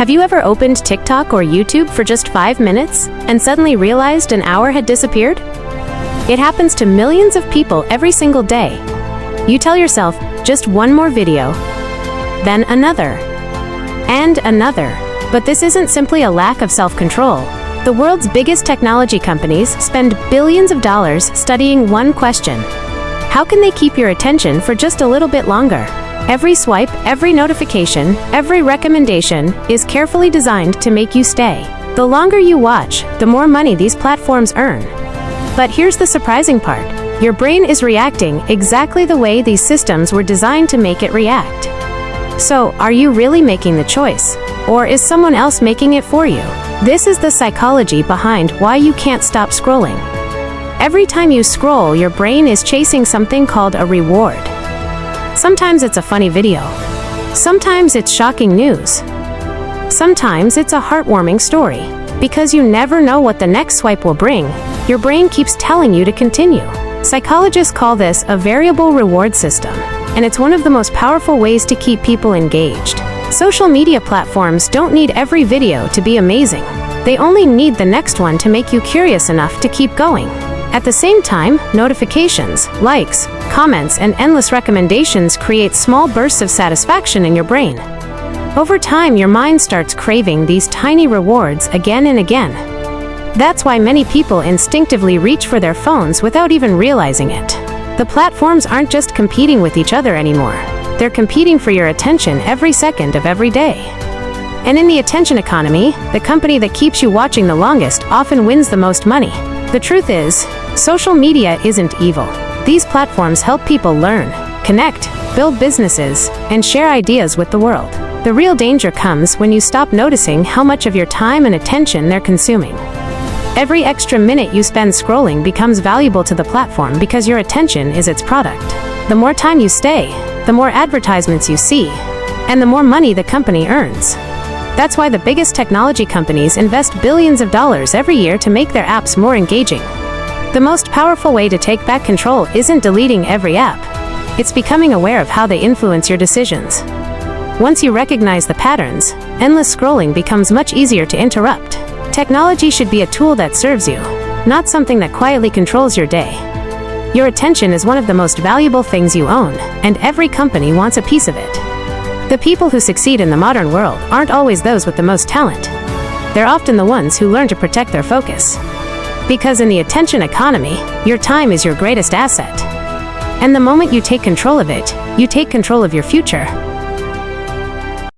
Have you ever opened TikTok or YouTube for just 5 minutes and suddenly realized an hour had disappeared? It happens to millions of people every single day. You tell yourself, just one more video, then another, and another. But this isn't simply a lack of self-control. The world's biggest technology companies spend billions of dollars studying one question. How can they keep your attention for just a little bit longer? Every swipe, every notification, every recommendation is carefully designed to make you stay. The longer you watch, the more money these platforms earn. But here's the surprising part. Your brain is reacting exactly the way these systems were designed to make it react. So, are you really making the choice? Or is someone else making it for you? This is the psychology behind why you can't stop scrolling. Every time you scroll, your brain is chasing something called a reward. Sometimes it's a funny video. Sometimes it's shocking news. Sometimes it's a heartwarming story. Because you never know what the next swipe will bring, your brain keeps telling you to continue. Psychologists call this a variable reward system, and it's one of the most powerful ways to keep people engaged. Social media platforms don't need every video to be amazing. They only need the next one to make you curious enough to keep going. At the same time, notifications, likes, comments, and endless recommendations create small bursts of satisfaction in your brain. Over time, your mind starts craving these tiny rewards again and again. That's why many people instinctively reach for their phones without even realizing it. The platforms aren't just competing with each other anymore. They're competing for your attention every second of every day. And in the attention economy, the company that keeps you watching the longest often wins the most money. The truth is, social media isn't evil. These platforms help people learn, connect, build businesses, and share ideas with the world. The real danger comes when you stop noticing how much of your time and attention they're consuming. Every extra minute you spend scrolling becomes valuable to the platform because your attention is its product. The more time you stay, the more advertisements you see, and the more money the company earns. That's why the biggest technology companies invest billions of dollars every year to make their apps more engaging. The most powerful way to take back control isn't deleting every app. It's becoming aware of how they influence your decisions. Once you recognize the patterns, endless scrolling becomes much easier to interrupt. Technology should be a tool that serves you, not something that quietly controls your day. Your attention is one of the most valuable things you own, and every company wants a piece of it. The people who succeed in the modern world aren't always those with the most talent. They're often the ones who learn to protect their focus. Because in the attention economy, your time is your greatest asset. And the moment you take control of it, you take control of your future.